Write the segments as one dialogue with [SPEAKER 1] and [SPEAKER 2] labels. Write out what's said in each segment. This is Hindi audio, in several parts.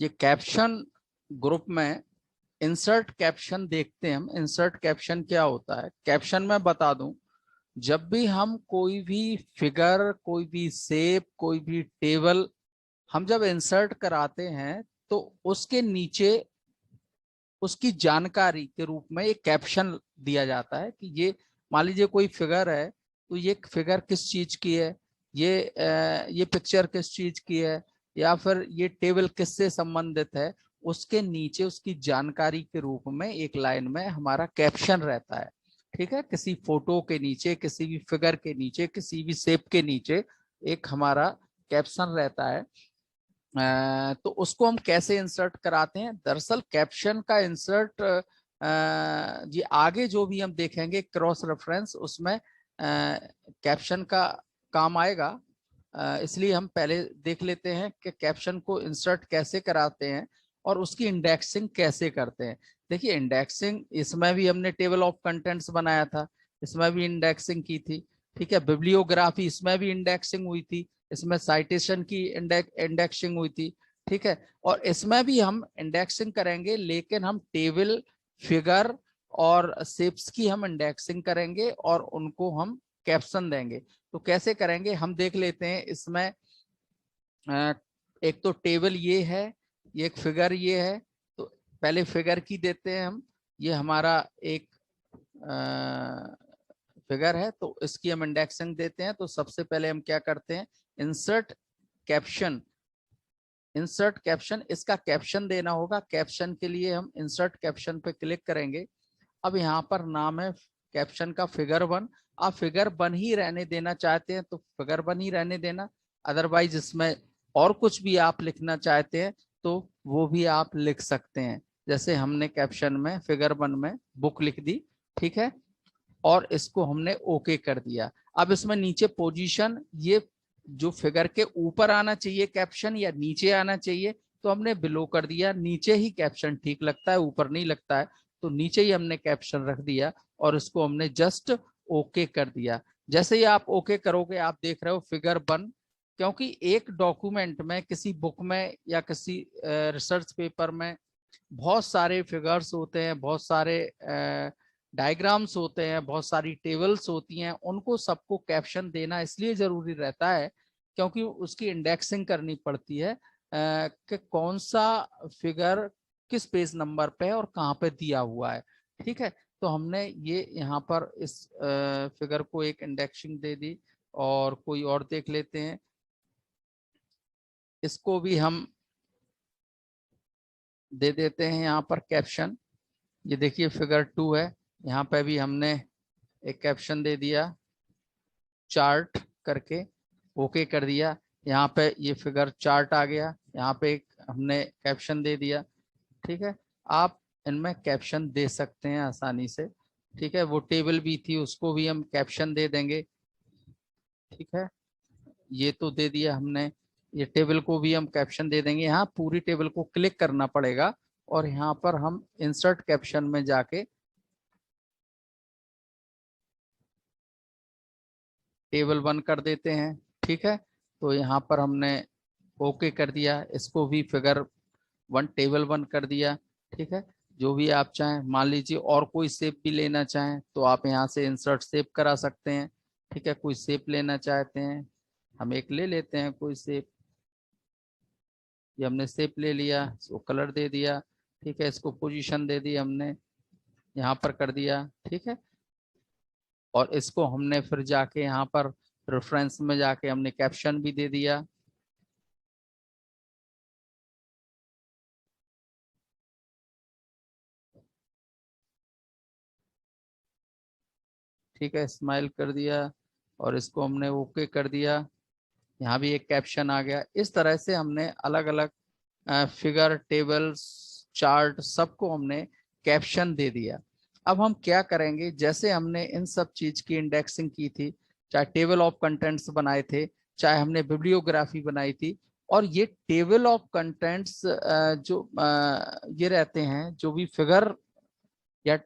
[SPEAKER 1] ये कैप्शन ग्रुप में इंसर्ट कैप्शन देखते हैं हम। इंसर्ट कैप्शन क्या होता है? कैप्शन में बता दूं, जब भी हम कोई भी फिगर, कोई भी शेप, कोई भी टेबल हम जब इंसर्ट कराते हैं तो उसके नीचे उसकी जानकारी के रूप में एक कैप्शन दिया जाता है कि ये, मान लीजिए कोई फिगर है तो ये फिगर किस चीज की है, ये पिक्चर किस चीज की है, या फिर ये टेबल किससे संबंधित है, उसके नीचे उसकी जानकारी के रूप में एक लाइन में हमारा कैप्शन रहता है। ठीक है, किसी फोटो के नीचे, किसी भी फिगर के नीचे, किसी भी शेप के नीचे एक हमारा कैप्शन रहता है। तो उसको हम कैसे इंसर्ट कराते हैं? दरअसल कैप्शन का इंसर्ट ये आगे जो भी हम देखेंगे क्रॉस रेफरेंस, उसमें कैप्शन का काम आएगा। इसलिए हम पहले देख लेते हैं कि कैप्शन को इंसर्ट कैसे कराते हैं और उसकी इंडेक्सिंग कैसे करते हैं। देखिए, इंडेक्सिंग इसमें भी हमने टेबल ऑफ कंटेंट्स बनाया था, इसमें भी इंडेक्सिंग की थी। ठीक है, बिब्लियोग्राफी, इसमें भी इंडेक्सिंग हुई थी, इसमें साइटेशन की इंडेक्सिंग हुई थी। ठीक है, और इसमें भी हम इंडेक्सिंग करेंगे, लेकिन हम टेबल, फिगर और शेप्स की हम इंडेक्सिंग करेंगे और उनको हम कैप्शन देंगे। तो कैसे करेंगे हम देख लेते हैं। इसमें एक तो टेबल ये है, ये एक फिगर ये है। तो पहले फिगर की देते हैं हम। ये हमारा एक फिगर है, तो इसकी हम इंडेक्सिंग देते हैं। तो सबसे पहले हम क्या करते हैं, इंसर्ट कैप्शन। इंसर्ट कैप्शन, इसका कैप्शन देना होगा। कैप्शन के लिए हम इंसर्ट कैप्शन पे क्लिक करेंगे। अब यहाँ पर नाम है कैप्शन का फिगर 1। आप फिगर 1 ही रहने देना चाहते हैं तो फिगर 1 ही रहने देना, अदरवाइज इसमें और कुछ भी आप लिखना चाहते हैं तो वो भी आप लिख सकते हैं। जैसे हमने कैप्शन में फिगर 1 में बुक लिख दी। ठीक है, और इसको हमने ओके कर दिया। अब इसमें नीचे पोजीशन, ये जो फिगर के ऊपर आना चाहिए कैप्शन या नीचे आना चाहिए, तो हमने बिलो कर दिया। नीचे ही कैप्शन ठीक लगता है, ऊपर नहीं लगता है, तो नीचे ही हमने कैप्शन रख दिया और इसको हमने जस्ट ओके कर दिया। जैसे ही आप ओके करोगे, आप देख रहे हो फिगर 1, क्योंकि एक डॉक्यूमेंट में, किसी बुक में या किसी रिसर्च पेपर में बहुत सारे फिगर्स होते हैं, बहुत सारे डायग्राम्स होते हैं, बहुत सारी टेबल्स होती हैं, उनको सबको कैप्शन देना इसलिए जरूरी रहता है क्योंकि उसकी इंडेक्सिंग करनी पड़ती है कि कौन सा फिगर किस पेज नंबर पे है और कहाँ पे दिया हुआ है। ठीक है, तो हमने ये यहाँ पर इस फिगर को एक इंडेक्सिंग दे दी। और कोई और देख लेते हैं, इसको भी हम दे देते हैं यहाँ पर कैप्शन। ये देखिए फिगर 2 है, यहाँ पे भी हमने एक कैप्शन दे दिया, चार्ट करके ओके कर दिया। यहाँ पे ये फिगर चार्ट आ गया, यहाँ पे एक हमने कैप्शन दे दिया। ठीक है, आप इनमें कैप्शन दे सकते हैं आसानी से। ठीक है, वो टेबल भी थी, उसको भी हम कैप्शन दे देंगे। ठीक है, ये तो दे दिया हमने, ये टेबल को भी हम कैप्शन दे देंगे। यहाँ पूरी टेबल को क्लिक करना पड़ेगा और यहाँ पर हम इंसर्ट कैप्शन में जाके टेबल 1 कर देते हैं। ठीक है, तो यहाँ पर हमने ओके कर दिया, इसको भी फिगर 1 टेबल 1 कर दिया। ठीक है, जो भी आप चाहें, मान लीजिए और कोई शेप भी लेना चाहें तो आप यहाँ से इंसर्ट शेप करा सकते हैं। ठीक है, कोई शेप लेना चाहते हैं, हम एक ले लेते हैं कोई शेप। ये हमने शेप ले लिया, इसको कलर दे दिया। ठीक है, इसको पोजीशन दे दी हमने, यहाँ पर कर दिया। ठीक है, और इसको हमने फिर जाके यहाँ पर रेफरेंस में जाके हमने कैप्शन भी दे दिया। ठीक है, स्माइल कर दिया और इसको हमने ओके कर दिया। यहाँ भी एक कैप्शन आ गया। इस तरह से हमने अलग अलग फिगर, टेबल्स, चार्ट, सबको हमने कैप्शन दे दिया। अब हम क्या करेंगे, जैसे हमने इन सब चीज की इंडेक्सिंग की थी, चाहे टेबल ऑफ कंटेंट्स बनाए थे, चाहे हमने बिब्लियोग्राफी बनाई थी, और ये टेबल ऑफ कंटेंट्स जो ये रहते हैं, जो भी फिगर या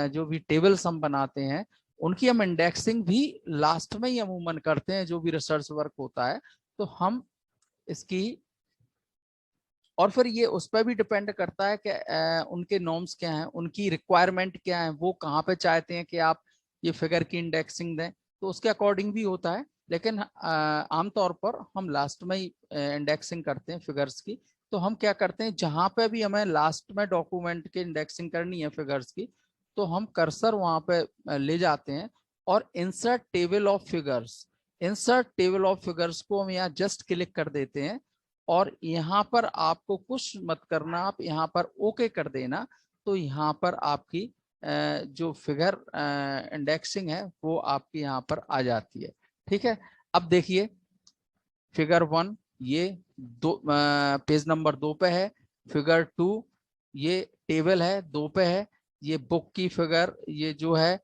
[SPEAKER 1] जो भी टेबल्स हम बनाते हैं, उनकी हम इंडेक्सिंग भी लास्ट में ही अमूमन करते हैं, जो भी रिसर्च वर्क होता है। तो हम इसकी और फिर ये उस पर भी डिपेंड करता है कि उनके नॉर्म्स क्या हैं, उनकी रिक्वायरमेंट क्या है, वो कहाँ पे चाहते हैं कि आप ये फिगर की इंडेक्सिंग दें, तो उसके अकॉर्डिंग भी होता है। लेकिन आमतौर पर हम लास्ट में ही इंडेक्सिंग करते हैं फिगर्स की। तो हम क्या करते हैं, जहां पे भी हमें लास्ट में डॉक्यूमेंट की इंडेक्सिंग करनी है फिगर्स की, तो हम कर्सर वहां पे ले जाते हैं और insert table of figures, insert table of figures को हम यहाँ जस्ट क्लिक कर देते हैं। और यहाँ पर आपको कुछ मत करना, आप यहाँ पर ओके कर देना। तो यहाँ पर आपकी जो फिगर इंडेक्सिंग है वो आपकी यहाँ पर आ जाती है। ठीक है, अब देखिए फिगर 1 ये दो पेज नंबर 2 पे है। फिगर 2 ये टेबल है 2 पे है। ये बुक की फिगर, ये जो है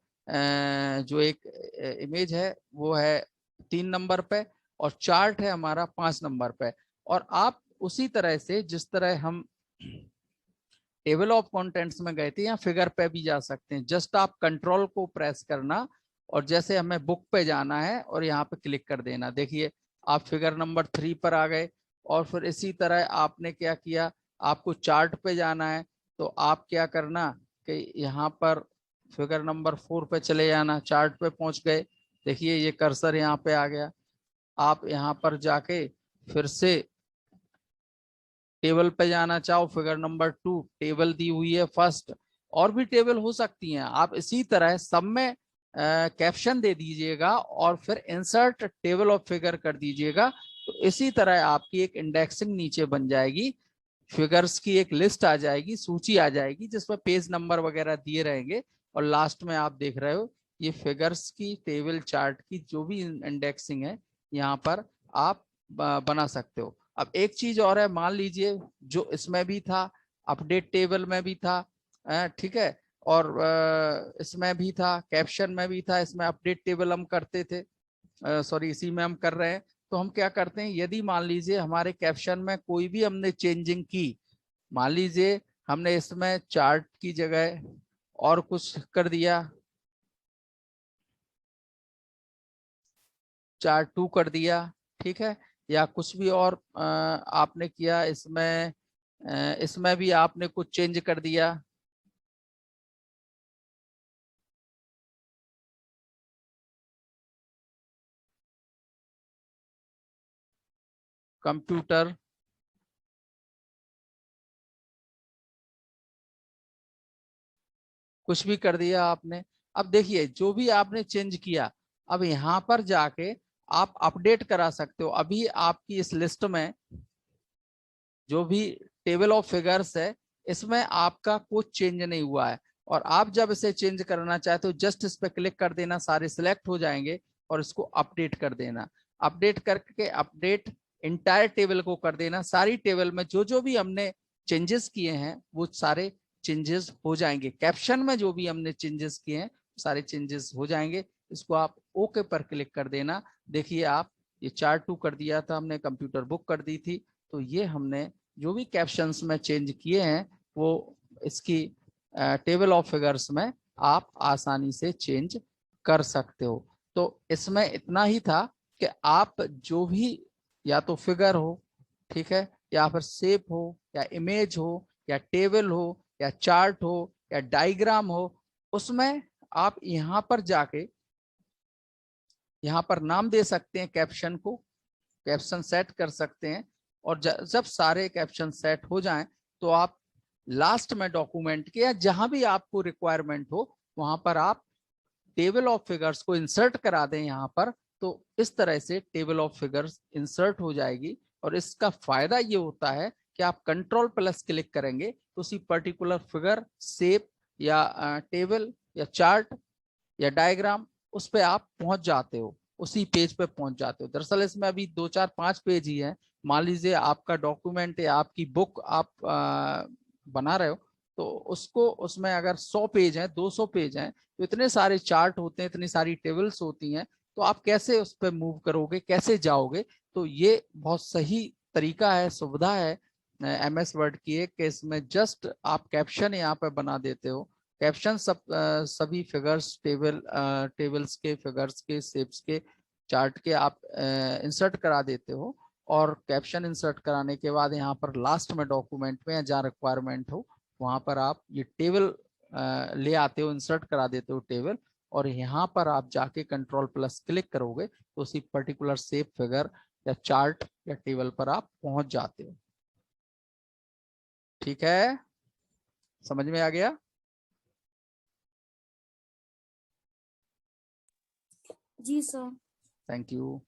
[SPEAKER 1] जो एक इमेज है वो है 3 नंबर पे, और चार्ट है हमारा 5 नंबर पे। और आप उसी तरह से जिस तरह हम टेबल ऑफ कंटेंट्स में गए थे, यहाँ फिगर पे भी जा सकते हैं। जस्ट आप कंट्रोल को प्रेस करना और जैसे हमें बुक पे जाना है और यहाँ पे क्लिक कर देना। देखिए आप फिगर नंबर 3 पर आ गए। और फिर इसी तरह आपने क्या किया, आपको चार्ट पे जाना है, तो आप क्या करना कि यहाँ पर फिगर नंबर 4 पे चले जाना, चार्ट पे पहुंच गए। देखिए ये कर्सर यहाँ पे आ गया। आप यहाँ पर जाके फिर से टेबल पे जाना चाहो, फिगर नंबर 2 टेबल दी हुई है फर्स्ट, और भी टेबल हो सकती हैं। आप इसी तरह सब में कैप्शन दे दीजिएगा और फिर इंसर्ट टेबल ऑफ फिगर कर दीजिएगा। तो इसी तरह आपकी एक इंडेक्सिंग नीचे बन जाएगी, फिगर्स की एक लिस्ट आ जाएगी, सूची आ जाएगी जिसमें पेज नंबर वगैरह दिए रहेंगे। और लास्ट में आप देख रहे हो ये फिगर्स की टेबल चार्ट की जो भी इंडेक्सिंग है यहाँ पर आप बना सकते हो। अब एक चीज और है, मान लीजिए जो इसमें भी था, अपडेट टेबल में भी था, ठीक है, और इसमें भी था, कैप्शन में भी था, इसमें अपडेट टेबल हम करते थे, सॉरी इसी में हम कर रहे हैं। तो हम क्या करते हैं, यदि मान लीजिए हमारे कैप्शन में कोई भी हमने चेंजिंग की, मान लीजिए हमने इसमें चार्ट की जगह और कुछ कर दिया, चार्ट 2 कर दिया, ठीक है, या कुछ भी और आपने किया इसमें, इसमें भी आपने कुछ चेंज कर दिया, कंप्यूटर, कुछ भी कर दिया आपने। अब देखिए जो भी आपने चेंज किया, अब यहाँ पर जाके आप अपडेट करा सकते हो। अभी आपकी इस लिस्ट में जो भी टेबल ऑफ फिगर्स है, इसमें आपका कुछ चेंज नहीं हुआ है। और आप जब इसे चेंज करना चाहते हो, जस्ट इस पर क्लिक कर देना, सारे सिलेक्ट हो जाएंगे और इसको अपडेट कर देना। अपडेट करके अपडेट इंटायर टेबल को कर देना। सारी टेबल में जो जो भी हमने चेंजेस किए हैं वो सारे चेंजेस हो जाएंगे। कैप्शन में जो भी हमने चेंजेस किए हैं सारे चेंजेस हो जाएंगे। इसको आप ओके पर क्लिक कर देना। देखिए आप, ये चार्ट 2 कर दिया था हमने, कंप्यूटर बुक कर दी थी, तो ये हमने जो भी कैप्शंस में चेंज किए हैं वो इसकी टेबल ऑफ फिगर्स में आप आसानी से चेंज कर सकते हो। तो इसमें इतना ही था कि आप जो भी, या तो फिगर हो, ठीक है, या फिर शेप हो, या इमेज हो, या टेबल हो, या चार्ट हो, या डायग्राम हो, उसमें आप यहाँ पर जाके यहाँ पर नाम दे सकते हैं कैप्शन को, कैप्शन सेट कर सकते हैं। और जब सारे कैप्शन सेट हो जाएं तो आप लास्ट में डॉक्यूमेंट के या जहां भी आपको रिक्वायरमेंट हो वहां पर आप टेबल ऑफ फिगर्स को इंसर्ट करा दें यहाँ पर। तो इस तरह से टेबल ऑफ फिगर्स इंसर्ट हो जाएगी। और इसका फायदा ये होता है कि आप कंट्रोल प्लस क्लिक करेंगे तो उसी पर्टिकुलर फिगर, शेप, या टेबल, या चार्ट, या डायग्राम, उस पर आप पहुंच जाते हो, उसी पेज पे पहुंच जाते हो। दरअसल इसमें अभी 2 4 5 पेज ही है। मान लीजिए आपका डॉक्यूमेंट है, आपकी बुक आप बना रहे हो, तो उसको, उसमें अगर 100 पेज हैं, 200 पेज हैं, तो इतने सारे चार्ट होते हैं, इतनी सारी टेबल्स होती हैं, तो आप कैसे उस पर मूव करोगे, कैसे जाओगे। तो ये बहुत सही तरीका है, सुविधा है MS वर्ड की एक, कि इसमें जस्ट आप कैप्शन यहाँ पे बना देते हो। कैप्शन सभी फिगर्स, टेबल्स के, फिगर्स के, शेप्स के, चार्ट के आप इंसर्ट करा देते हो। और कैप्शन इंसर्ट कराने के बाद यहाँ पर लास्ट में डॉक्यूमेंट में या जहाँ रिक्वायरमेंट हो वहां पर आप ये टेबल ले आते हो, इंसर्ट करा देते हो टेबल, और यहाँ पर आप जाके कंट्रोल प्लस क्लिक करोगे तो उसी पर्टिकुलर शेप फिगर या चार्ट या टेबल पर आप पहुंच जाते हो। ठीक है, समझ में आ गया?
[SPEAKER 2] जी सर।
[SPEAKER 1] Thank you.